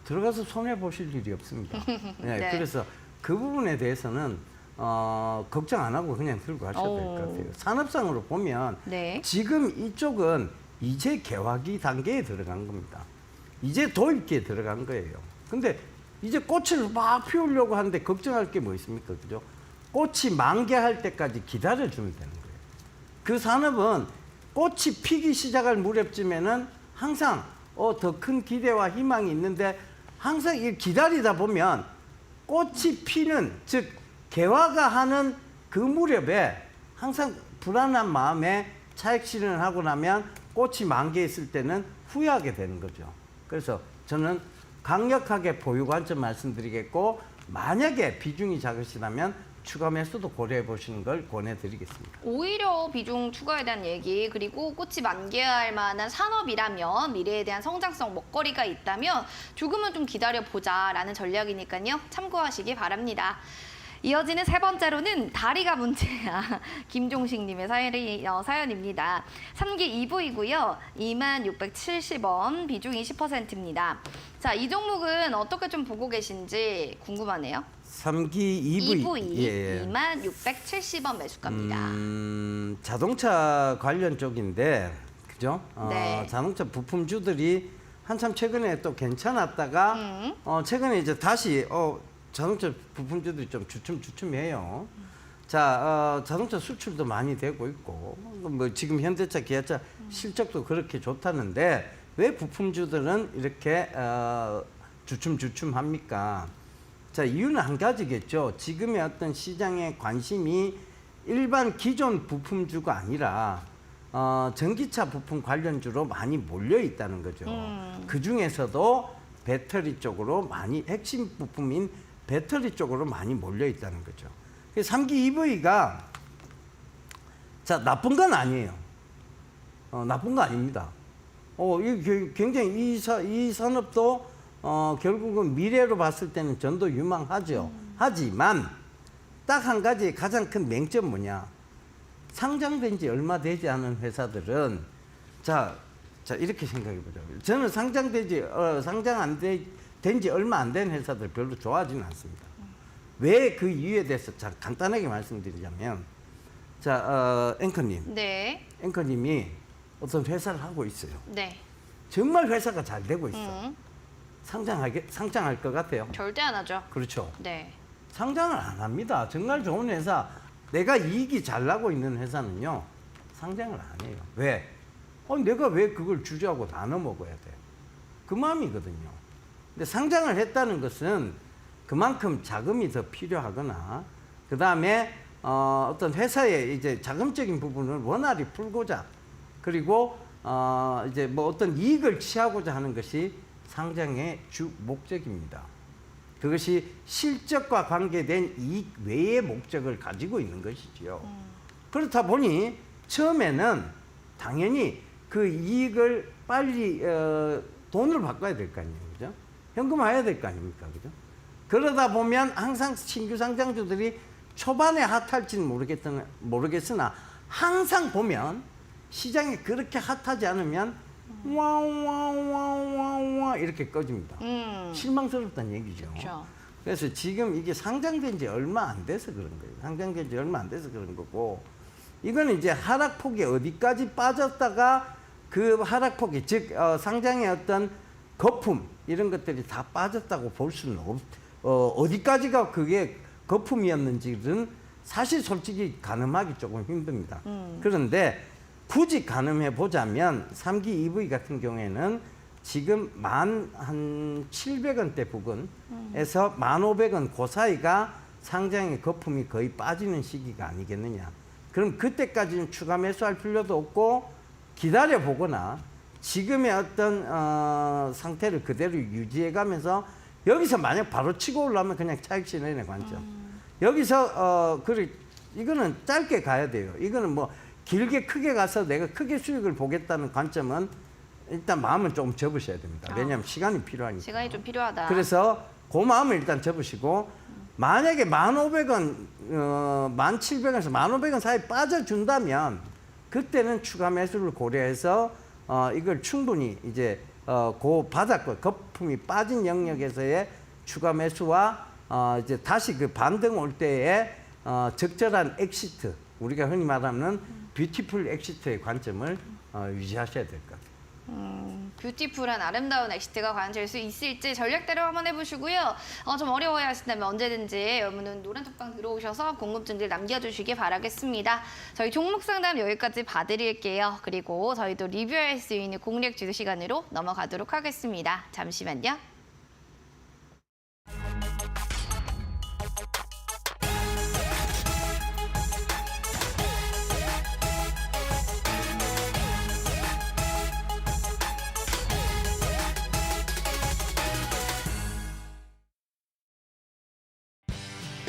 들어가서 손해 보실 일이 없습니다. 네. 그래서 그 부분에 대해서는 걱정 안 하고 그냥 들고 가셔도 될 것 같아요. 산업상으로 보면 네. 지금 이쪽은 이제 개화기 단계에 들어간 겁니다. 이제 도입기에 들어간 거예요. 근데 이제 꽃을 막 피우려고 하는데 걱정할 게 뭐 있습니까? 그죠? 꽃이 만개할 때까지 기다려주면 되는 거예요. 그 산업은 꽃이 피기 시작할 무렵쯤에는 항상 더 큰 기대와 희망이 있는데 항상 이 기다리다 보면 꽃이 피는 즉 개화가 하는 그 무렵에 항상 불안한 마음에 차익 실현을 하고 나면 꽃이 만개했을 때는 후회하게 되는 거죠. 그래서 저는 강력하게 보유 관점 말씀드리겠고 만약에 비중이 작으시다면 추가 매수도 고려해 보시는 걸 권해드리겠습니다. 오히려 비중 추가에 대한 얘기 그리고 꽃이 만개할 만한 산업이라면 미래에 대한 성장성 먹거리가 있다면 조금은 좀 기다려보자라는 전략이니까요. 참고하시기 바랍니다. 이어지는 세 번째로는 다리가 문제야. 김종식님의 사연입니다. 3기 2부이고요. 2670원, 비중이 10%입니다. 자, 이 종목은 어떻게 좀 보고 계신지 궁금하네요. 3기 2부 2부 예. 2670원 매수가입니다. 자동차 관련 쪽인데 그죠? 네. 자동차 부품주들이 한참 최근에 또 괜찮았다가 최근에 이제 다시 자동차 부품주들이 좀 주춤주춤해요. 자, 자동차 수출도 많이 되고 있고 뭐 지금 현대차, 기아차 실적도 그렇게 좋다는데 왜 부품주들은 이렇게 주춤주춤합니까? 자, 이유는 한 가지겠죠. 지금의 어떤 시장의 관심이 일반 기존 부품주가 아니라 전기차 부품 관련주로 많이 몰려 있다는 거죠. 그 중에서도 배터리 쪽으로 많이 핵심 부품인 배터리 쪽으로 많이 몰려 있다는 거죠. 3기 EV가 자 나쁜 건 아니에요. 나쁜 거 아닙니다. 이 굉장히 이 산업도 결국은 미래로 봤을 때는 전도 유망하죠. 하지만 딱 한 가지 가장 큰 맹점 뭐냐? 상장된 지 얼마 되지 않은 회사들은 자 이렇게 생각해 보죠. 저는 상장 안 된 지 얼마 안 된 회사들 별로 좋아하지는 않습니다. 왜 그 이유에 대해서 자 간단하게 말씀드리자면 자 앵커님, 네. 앵커님이 어떤 회사를 하고 있어요. 네. 정말 회사가 잘 되고 있어. 상장할 것 같아요. 절대 안 하죠. 그렇죠. 네. 상장을 안 합니다. 정말 좋은 회사, 내가 이익이 잘 나고 있는 회사는요, 상장을 안 해요. 왜? 내가 왜 그걸 주저하고 나눠 먹어야 돼? 그 마음이거든요. 근데 상장을 했다는 것은 그만큼 자금이 더 필요하거나, 그 다음에 어떤 회사의 이제 자금적인 부분을 원활히 풀고자, 그리고 이제 뭐 어떤 이익을 취하고자 하는 것이 상장의 주 목적입니다. 그것이 실적과 관계된 이익 외의 목적을 가지고 있는 것이지요. 그렇다 보니 처음에는 당연히 그 이익을 빨리 돈으로 바꿔야 될 거 아니에요, 그죠? 현금화해야 될 거 아닙니까, 그죠? 그러다 보면 항상 신규 상장주들이 초반에 핫할지는 모르겠으나 항상 보면 시장이 그렇게 핫하지 않으면 와와와와와 이렇게 꺼집니다. 실망스럽다는 얘기죠. 그렇죠. 그래서 지금 이게 상장된 지 얼마 안 돼서 그런 거예요. 상장된 지 얼마 안 돼서 그런 거고, 이거는 이제 하락폭이 어디까지 빠졌다가 그 하락폭이 즉 상장의 어떤 거품 이런 것들이 다 빠졌다고 볼 수는 어디까지가 그게 거품이었는지는 사실 솔직히 가늠하기 조금 힘듭니다. 그런데 굳이 가늠해 보자면 3기 EV 같은 경우에는 지금 한 700원대 부근에서 1,500원 그 사이가 상장의 거품이 거의 빠지는 시기가 아니겠느냐. 그럼 그때까지는 추가 매수할 필요도 없고 기다려 보거나 지금의 어떤 상태를 그대로 유지해 가면서 여기서 만약 바로 치고 올라오면 그냥 차익 실현의 관점. 여기서 이거는 짧게 가야 돼요. 이거는 뭐 길게 크게 가서 내가 크게 수익을 보겠다는 관점은 일단 마음은 좀 접으셔야 됩니다. 왜냐하면 시간이 필요하니까. 시간이 좀 필요하다. 그래서 그 마음을 일단 접으시고 만약에 1,500원, 1,700원에서 1,500원 사이 빠져준다면 그때는 추가 매수를 고려해서 이걸 충분히 이제 그 바닥과 거품이 빠진 영역에서의 추가 매수와 이제 다시 그 반등 올 때에 적절한 엑시트, 우리가 흔히 말하는 뷰티풀 엑시트의 관점을 유지하셔야 될 것 같아요. 뷰티풀한 아름다운 엑시트가 과연 될 수 있을지 전략대로 한번 해보시고요. 좀 어려워야 하신다면 언제든지 여러분은 노란 톡방 들어오셔서 궁금증들 남겨주시기 바라겠습니다. 저희 종목 상담 여기까지 봐드릴게요. 그리고 저희도 리뷰할 수 있는 공략 주도 시간으로 넘어가도록 하겠습니다. 잠시만요.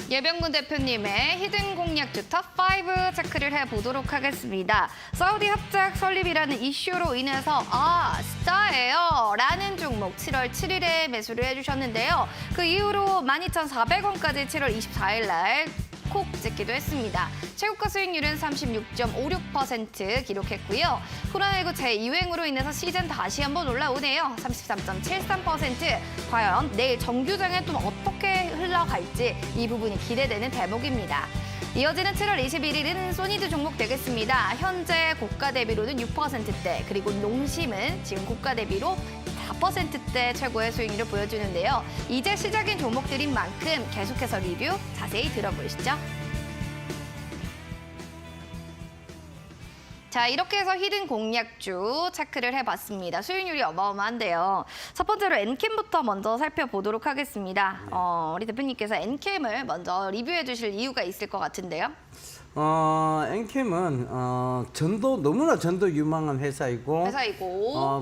예병군 대표님의 히든 공략주 탑5 체크를 해보도록 하겠습니다. 사우디 합작 설립이라는 이슈로 인해서 스타예요 라는 종목 7월 7일에 매수를 해주셨는데요. 그 이후로 12,400원까지 7월 24일 날 콕 찍기도 했습니다. 최고가 수익률은 36.56% 기록했고요. 코로나19 재유행으로 인해서 시즌 다시 한번 올라오네요. 33.73%. 과연 내일 정규장에 또 어떻게 흘러갈지 이 부분이 기대되는 대목입니다. 이어지는 7월 21일은 소니드 종목 되겠습니다. 현재 고가 대비로는 6%대, 그리고 농심은 지금 고가 대비로 4%대 최고의 수익률을 보여주는데요. 이제 시작인 종목들인 만큼 계속해서 리뷰 자세히 들어보시죠. 자, 이렇게 해서 히든 공략주 체크를 해봤습니다. 수익률이 어마어마한데요. 첫 번째로 엔캠부터 먼저 살펴보도록 하겠습니다. 우리 대표님께서 엔캠을 먼저 리뷰해 주실 이유가 있을 것 같은데요. 엔캠은 너무나 전도 유망한 회사이고,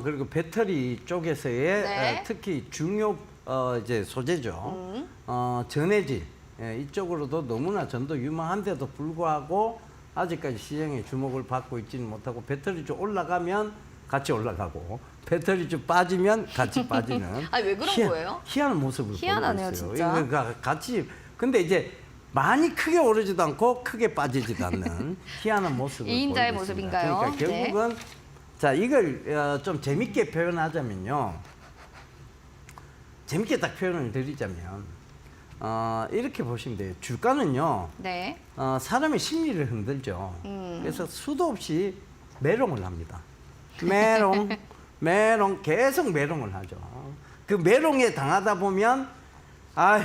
그리고 배터리 쪽에서의 네. 특히 중요 이제 소재죠. 전해질 이쪽으로도 너무나 전도 유망한데도 불구하고 아직까지 시장에 주목을 받고 있지는 못하고, 배터리 쪽 올라가면 같이 올라가고 배터리 쪽 빠지면 같이 빠지는 왜 그런 거예요? 희한한 모습을 희한하네요, 보이고 있어요. 진짜. 이거 같이 근데 이제 많이 크게 오르지도 않고 크게 빠지지도 않는 희한한 모습을 이인자의 보이고 있습니다. 모습인가요? 그러니까 결국은 자, 이걸 좀 재밌게 표현하자면요. 재밌게 딱 표현을 드리자면 이렇게 보시면 돼요. 주가는요. 네. 사람의 심리를 흔들죠. 그래서 수도 없이 매롱을 합니다. 매롱 계속 매롱을 하죠. 그 매롱에 당하다 보면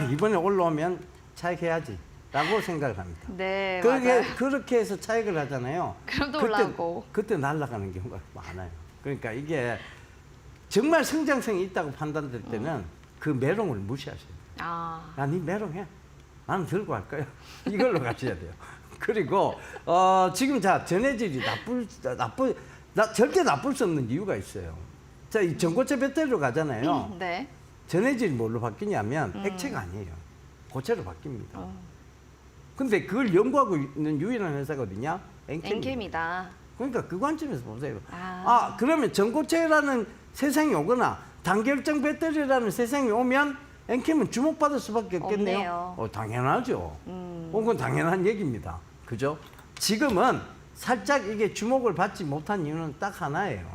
이번에 올라오면 차익해야지 라고 생각을 합니다. 네, 맞아요. 그렇게 해서 차익을 하잖아요. 그럼 또 올라오고. 그때 날아가는 경우가 많아요. 그러니까 이게 정말 성장성이 있다고 판단될 때는 그 매롱을 무시하셔야 돼요. 야, 니 매롱해. 나는 들고 갈 거야. 이걸로 가셔야 돼요. 그리고 지금 자, 전해질이 절대 나쁠 수 없는 이유가 있어요. 자, 이 전고체 배터리로 가잖아요. 네. 전해질이 뭘로 바뀌냐면 액체가 아니에요. 고체로 바뀝니다. 근데 그걸 연구하고 있는 유일한 회사가 어디냐? 엔캠이다. 그러니까 그 관점에서 보세요. 그러면 전고체라는 세상이 오거나 단결정 배터리라는 세상이 오면 엔캠은 주목받을 수밖에 없겠네요. 없네요. 당연하죠. 그건 당연한 얘기입니다. 그죠? 지금은 살짝 이게 주목을 받지 못한 이유는 딱 하나예요.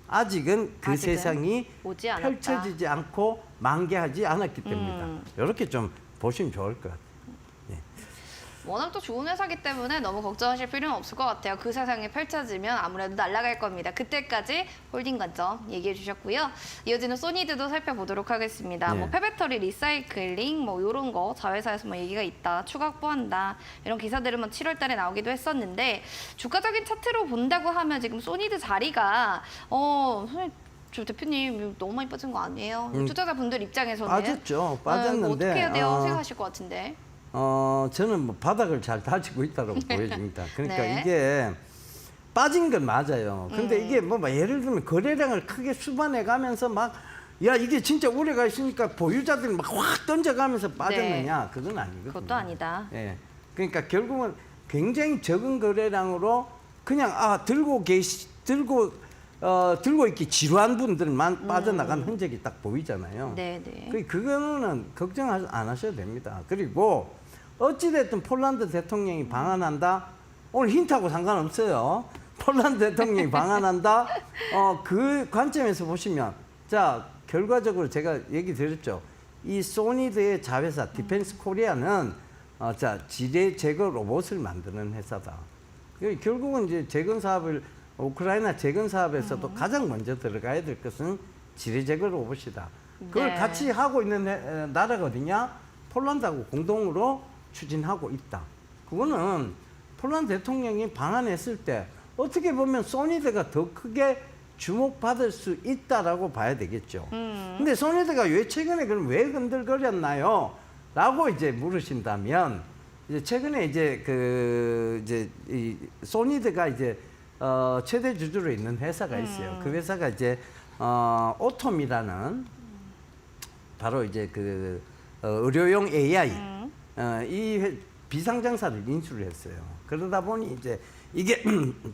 아직은 세상이 오지 않았다. 펼쳐지지 않고 만개하지 않았기 때문이다. 이렇게 좀 보시면 좋을 것 같아요. 워낙 또 좋은 회사기 때문에 너무 걱정하실 필요는 없을 것 같아요. 그 세상이 펼쳐지면 아무래도 날아갈 겁니다. 그때까지 홀딩 관점 얘기해 주셨고요. 이어지는 소니드도 살펴보도록 하겠습니다. 네. 폐배터리 리사이클링 이런 거 자회사에서 얘기가 있다, 추가 확보한다 이런 기사들은 7월 달에 나오기도 했었는데, 주가적인 차트로 본다고 하면 지금 소니드 자리가 선생님, 저 대표님 너무 많이 빠진 거 아니에요? 투자자분들 입장에서는 빠졌죠. 빠졌는데 어떻게 해야 돼요? 생각하실 것 같은데. 저는 바닥을 잘 다지고 있다고 보여집니다. 그러니까 네. 이게 빠진 건 맞아요. 근데 이게 예를 들면 거래량을 크게 수반해 가면서 이게 진짜 우려가 있으니까 보유자들이 확 던져가면서 빠졌느냐? 그건 아니거든요. 그것도 아니다. 예. 그러니까 결국은 굉장히 적은 거래량으로 그냥 들고 있기 지루한 분들만 빠져나간 흔적이 딱 보이잖아요. 네네. 그거는 걱정 안 하셔도 됩니다. 그리고 어찌됐든 폴란드 대통령이 방한한다. 오늘 힌트하고 상관없어요. 폴란드 대통령이 방한한다. 그 관점에서 보시면, 자, 결과적으로 제가 얘기 드렸죠. 이 소니드의 자회사 디펜스 코리아는 지뢰 제거 로봇을 만드는 회사다. 결국은 이제 재건 사업을 우크라이나 재건 사업에서도 가장 먼저 들어가야 될 것은 지뢰 제거 로봇이다. 그걸 네. 같이 하고 있는 나라가 어디냐? 폴란드하고 공동으로 추진하고 있다. 그거는 폴란드 대통령이 방한했을 때 어떻게 보면 소니드가 더 크게 주목받을 수 있다라고 봐야 되겠죠. 근데 소니드가 왜 최근에 그럼 왜 흔들거렸나요? 라고 이제 물으신다면, 이제 최근에 이 소니드가 최대 주주로 있는 회사가 있어요. 그 회사가 오톰이라는 바로 의료용 AI 비상장사를 인수를 했어요. 그러다 보니 이제 이게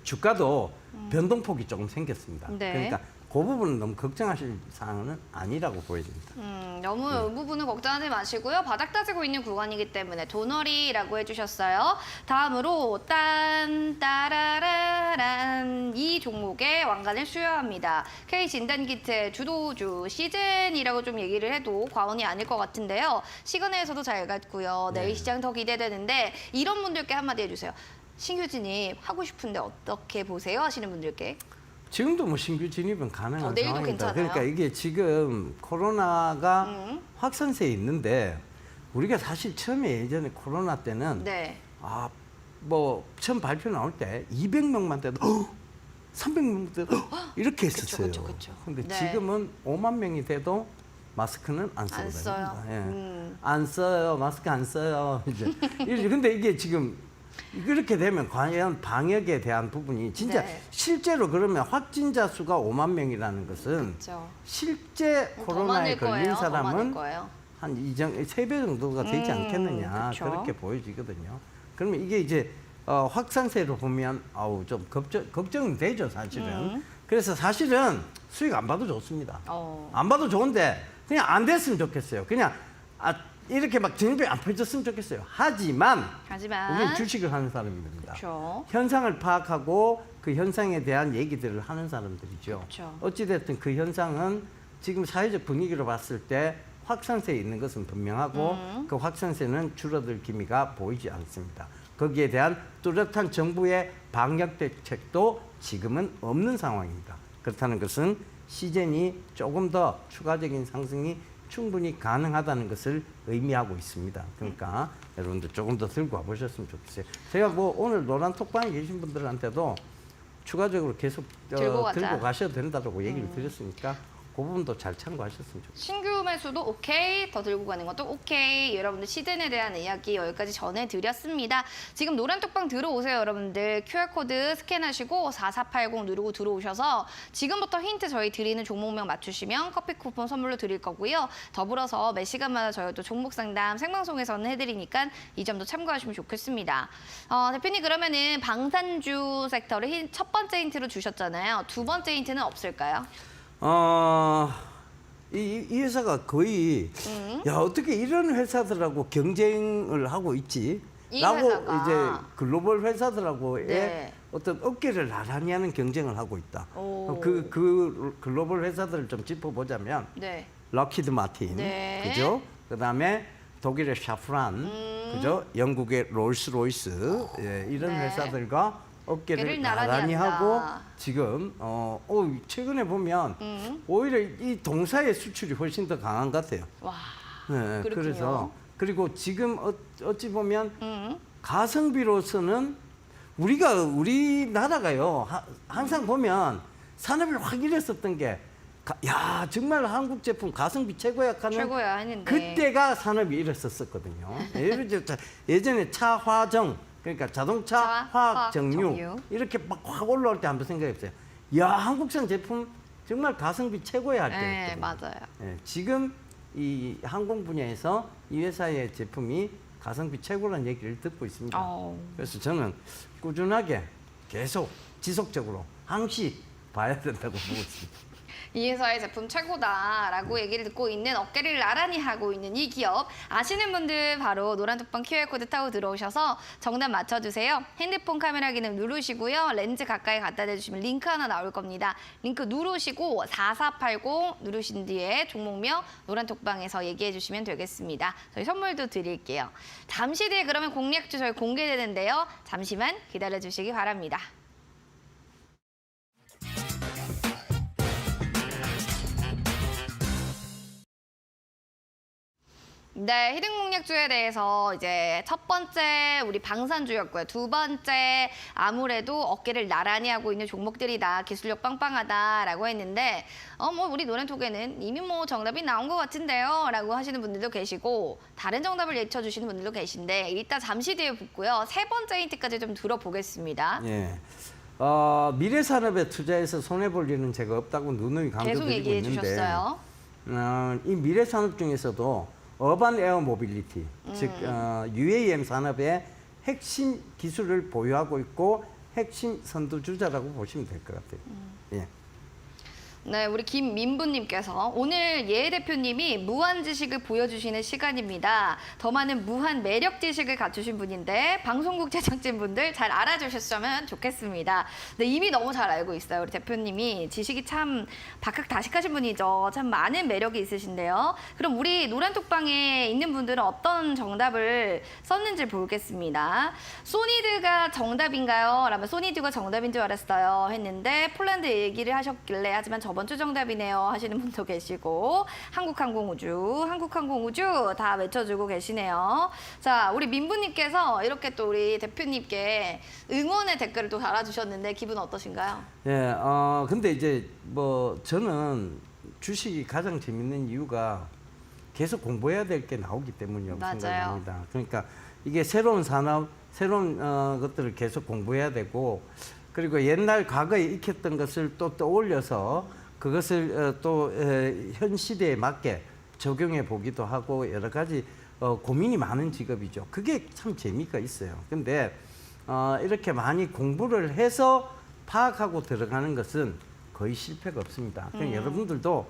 주가도 변동폭이 조금 생겼습니다. 네. 그러니까 그 부분은 너무 걱정하실 사항은 아니라고 보여집니다. 너무 이 부분은 걱정하지 마시고요. 바닥 다지고 있는 구간이기 때문에 도너리라고 해주셨어요. 다음으로 따라라란 이 종목의 왕관을 수여합니다. K 진단키트의 주도주 시즌이라고 좀 얘기를 해도 과언이 아닐 것 같은데요. 시그널에서도 잘 갔고요. 내일 시장 더 기대되는데 이런 분들께 한마디 해주세요. 신규 진입 하고 싶은데 어떻게 보세요? 하시는 분들께. 지금도 뭐 신규 진입은 가능한 내일도 상황입니다. 괜찮아요? 그러니까 이게 지금 코로나가 확산세에 있는데 우리가 사실 처음에 예전에 코로나 때는 네. 뭐 처음 발표 나올 때 200명만 돼도 300명 돼도 이렇게 했었어요. 그쵸. 근데 네. 지금은 5만 명이 돼도 마스크는 안 써요. 안 써요. 예. 안 써요. 마스크 안 써요. 이제 근데 이게 지금 그렇게 되면 과연 방역에 대한 부분이 진짜 네. 실제로 그러면 확진자 수가 5만 명이라는 것은 그렇죠. 실제 더 코로나에 많을 걸린 거예요. 더 많을 사람은 거예요. 한 3배 정도가 되지 않겠느냐 그쵸. 그렇게 보여지거든요. 그러면 이게 이제 확산세로 보면 좀 걱정은 되죠 사실은. 그래서 사실은 수익 안 봐도 좋습니다. 어. 안 봐도 좋은데 그냥 안 됐으면 좋겠어요. 그냥 이렇게 막 진입이 안 펼쳤으면 좋겠어요. 하지만 우리는 주식을 하는 사람입니다. 그렇죠. 현상을 파악하고 그 현상에 대한 얘기들을 하는 사람들이죠. 그쵸. 어찌됐든 그 현상은 지금 사회적 분위기로 봤을 때 확산세에 있는 것은 분명하고 그 확산세는 줄어들 기미가 보이지 않습니다. 거기에 대한 뚜렷한 정부의 방역 대책도 지금은 없는 상황입니다. 그렇다는 것은 시즌이 조금 더 추가적인 상승이 충분히 가능하다는 것을 의미하고 있습니다. 그러니까 여러분들 조금 더 들고 와보셨으면 좋겠어요. 제가 뭐 오늘 노란 톡방에 계신 분들한테도 추가적으로 계속 들고 가셔도 된다고 얘기를 드렸으니까 그 부분도 잘 참고하셨으면 좋겠습니다. 신규 매수도 오케이, 더 들고 가는 것도 오케이. 여러분들 시즌에 대한 이야기 여기까지 전해드렸습니다. 지금 노란 톡방 들어오세요, 여러분들. QR코드 스캔하시고 4480 누르고 들어오셔서 지금부터 힌트 저희 드리는 종목명 맞추시면 커피 쿠폰 선물로 드릴 거고요. 더불어서 매 시간마다 저희 또 종목 상담 생방송에서는 해드리니까 이 점도 참고하시면 좋겠습니다. 대표님 그러면은 방산주 섹터를 첫 번째 힌트로 주셨잖아요. 두 번째 힌트는 없을까요? 이 회사가 거의 야 어떻게 이런 회사들하고 경쟁을 하고 있지? 이 라고 회사가. 이제 글로벌 회사들하고의 네. 어떤 업계를 나란히 하는 경쟁을 하고 있다. 오. 그 글로벌 회사들을 좀 짚어보자면 네. 럭히드 마틴, 네. 그죠? 그다음에 독일의 샤프란, 그죠? 영국의 롤스로이스 이런 네. 회사들과 업계를 업계를 나란히 나란히 하고 한다. 지금 최근에 보면 오히려 이 동사의 수출이 훨씬 더 강한 것 같아요. 와. 네, 그렇군요. 그래서 그리고 지금 어찌 보면 가성비로서는 우리나라가요 항상 보면 산업이 확 이랬었던 게 야 정말 한국 제품 가성비 최고야 하는 최고야 했는데. 그때가 산업이 이랬었거든요. 예를 들어 예전에 차화정 그러니까 자동차, 화학, 정유 이렇게 막 확 올라올 때 한번 생각해보세요. 야 한국산 제품 정말 가성비 최고야 할 네, 때였거든요. 맞아요. 예, 지금 이 항공 분야에서 이 회사의 제품이 가성비 최고라는 얘기를 듣고 있습니다. 그래서 저는 꾸준하게 계속 지속적으로 항시 봐야 된다고 보고 있습니다. 이 회사의 제품 최고다라고 얘기를 듣고 있는 어깨를 나란히 하고 있는 이 기업 아시는 분들 바로 노란 톡방 QR코드 타고 들어오셔서 정답 맞춰주세요. 핸드폰 카메라 기능 누르시고요. 렌즈 가까이 갖다 대주시면 링크 하나 나올 겁니다. 링크 누르시고 4480 누르신 뒤에 종목명 노란 톡방에서 얘기해 주시면 되겠습니다. 저희 선물도 드릴게요. 잠시 뒤에 그러면 공략주 저희 공개되는데요. 잠시만 기다려 주시기 바랍니다. 네, 히든 공략주에 대해서 이제 첫 번째 우리 방산주였고요. 두 번째 아무래도 어깨를 나란히 하고 있는 종목들이다. 기술력 빵빵하다라고 했는데 뭐 우리 노란톡에는 이미 뭐 정답이 나온 것 같은데요. 라고 하시는 분들도 계시고 다른 정답을 예쳐주시는 분들도 계신데 일단 잠시 뒤에 붙고요. 세 번째 힌트까지 좀 들어보겠습니다. 예. 미래 산업에 투자해서 손해 볼 일은 제가 없다고 누누이 계속 강조드리고 얘기해 있는데 주셨어요. 이 미래 산업 중에서도 어반 에어 모빌리티, 즉 UAM 산업의 핵심 기술을 보유하고 있고 핵심 선두주자라고 보시면 될 것 같아요. 예. 네, 우리 김민부님께서 오늘 예 대표님이 무한 지식을 보여주시는 시간입니다. 더 많은 무한 매력 지식을 갖추신 분인데 방송국 제작진분들 잘 알아주셨으면 좋겠습니다. 네, 이미 너무 잘 알고 있어요. 우리 대표님이 지식이 참 박학다식하신 분이죠. 참 많은 매력이 있으신데요. 그럼 우리 노란톡방에 있는 분들은 어떤 정답을 썼는지 보겠습니다. 소니드가 정답인가요? 라면 소니드가 정답인 줄 알았어요. 했는데 폴란드 얘기를 하셨길래 하지만 저번 주 정답이네요 하시는 분도 계시고 한국항공우주 다 외쳐주고 계시네요. 자, 우리 민부님께서 이렇게 또 우리 대표님께 응원의 댓글을 또 달아주셨는데 기분 어떠신가요? 예, 근데 이제 뭐 저는 주식이 가장 재밌는 이유가 계속 공부해야 될 게 나오기 때문이라고 맞아요. 생각합니다. 그러니까 이게 새로운 산업, 새로운 것들을 계속 공부해야 되고 그리고 옛날 과거에 익혔던 것을 또 떠올려서 그것을 또 현 시대에 맞게 적용해 보기도 하고 여러 가지 고민이 많은 직업이죠. 그게 참 재미가 있어요. 근데 이렇게 많이 공부를 해서 파악하고 들어가는 것은 거의 실패가 없습니다. 그러니까 여러분들도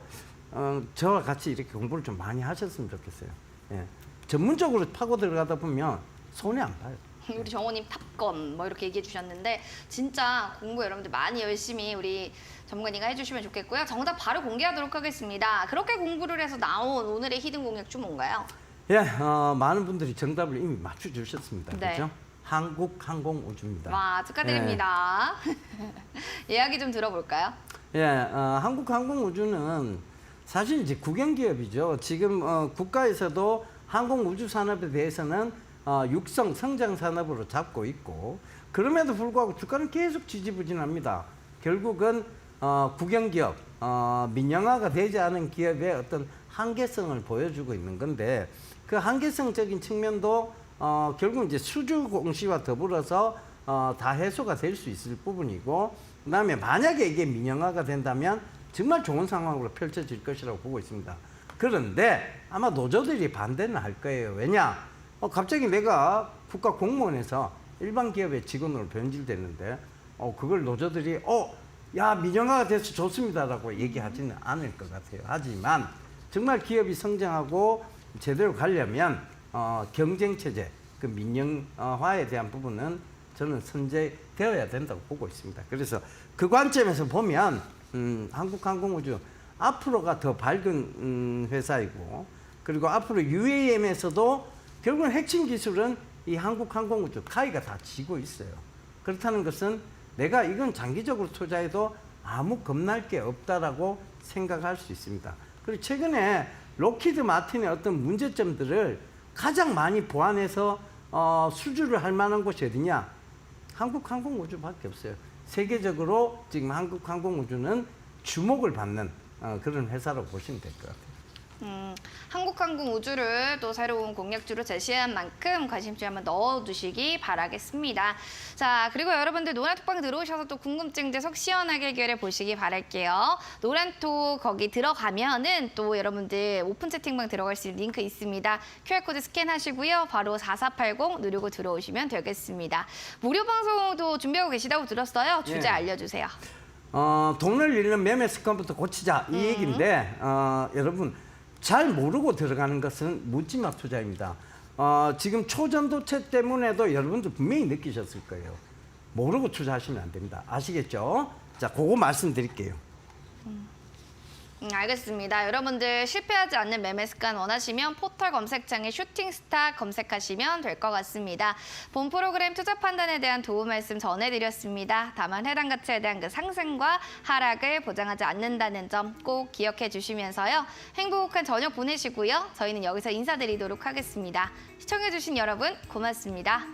저와 같이 이렇게 공부를 좀 많이 하셨으면 좋겠어요. 예. 전문적으로 파고 들어가다 보면 손해 안 봐요. 우리 정호님 탑건 뭐 이렇게 얘기해 주셨는데 진짜 공부 여러분들 많이 열심히 우리 전문가님과 해주시면 좋겠고요. 정답 바로 공개하도록 하겠습니다. 그렇게 공부를 해서 나온 오늘의 히든 공약주 뭔가요? 예, 많은 분들이 정답을 이미 맞춰주셨습니다. 네. 그렇죠? 한국항공우주입니다. 와, 축하드립니다. 이야기 좀 들어볼까요? 예, 한국항공우주는 사실 이제 국영기업이죠. 지금 국가에서도 항공우주 산업에 대해서는 육성 성장 산업으로 잡고 있고 그럼에도 불구하고 주가는 계속 지지부진합니다. 결국은 국영기업, 민영화가 되지 않은 기업의 어떤 한계성을 보여주고 있는 건데 그 한계성적인 측면도 결국 이제 수주 공시와 더불어서 다 해소가 될 수 있을 부분이고 그다음에 만약에 이게 민영화가 된다면 정말 좋은 상황으로 펼쳐질 것이라고 보고 있습니다. 그런데 아마 노조들이 반대는 할 거예요. 왜냐? 갑자기 내가 국가 공무원에서 일반 기업의 직원으로 변질됐는데 그걸 노조들이 야 민영화가 돼서 좋습니다라고 얘기하지는 않을 것 같아요. 하지만 정말 기업이 성장하고 제대로 가려면 경쟁 체제, 그 민영화에 대한 부분은 저는 선제되어야 된다고 보고 있습니다. 그래서 그 관점에서 보면 한국항공우주 앞으로가 더 밝은 회사이고 그리고 앞으로 UAM에서도 결국은 핵심 기술은 이 한국항공우주 카이가 다 지고 있어요. 그렇다는 것은 내가 이건 장기적으로 투자해도 아무 겁날 게 없다라고 생각할 수 있습니다. 그리고 최근에 록히드 마틴의 어떤 문제점들을 가장 많이 보완해서 수주를 할 만한 곳이 어디냐? 한국항공우주밖에 없어요. 세계적으로 지금 한국항공우주는 주목을 받는 그런 회사로 보시면 될 것 같아요. 한국항공우주를 또 새로운 공약주로 제시한 만큼 관심줄 한번 넣어두시기 바라겠습니다. 자, 그리고 여러분들 노란톡방 들어오셔서 또 궁금증들 속 시원하게 해결해 보시기 바랄게요. 노란톡 거기 들어가면은 또 여러분들 오픈 채팅방 들어갈 수 있는 링크 있습니다. QR코드 스캔하시고요. 바로 4480 누르고 들어오시면 되겠습니다. 무료 방송도 준비하고 계시다고 들었어요. 주제 예. 알려주세요. 돈을 잃는 매매 습관부터 고치자 이 얘기인데 여러분 잘 모르고 들어가는 것은 묻지마 투자입니다. 지금 초전도체 때문에도 여러분들 분명히 느끼셨을 거예요. 모르고 투자하시면 안 됩니다. 아시겠죠? 자, 그거 말씀드릴게요. 알겠습니다. 여러분들 실패하지 않는 매매 습관 원하시면 포털 검색창에 슈팅스타 검색하시면 될 것 같습니다. 본 프로그램 투자 판단에 대한 도움 말씀 전해드렸습니다. 다만 해당 가치에 대한 그 상승과 하락을 보장하지 않는다는 점 꼭 기억해 주시면서요. 행복한 저녁 보내시고요. 저희는 여기서 인사드리도록 하겠습니다. 시청해 주신 여러분 고맙습니다.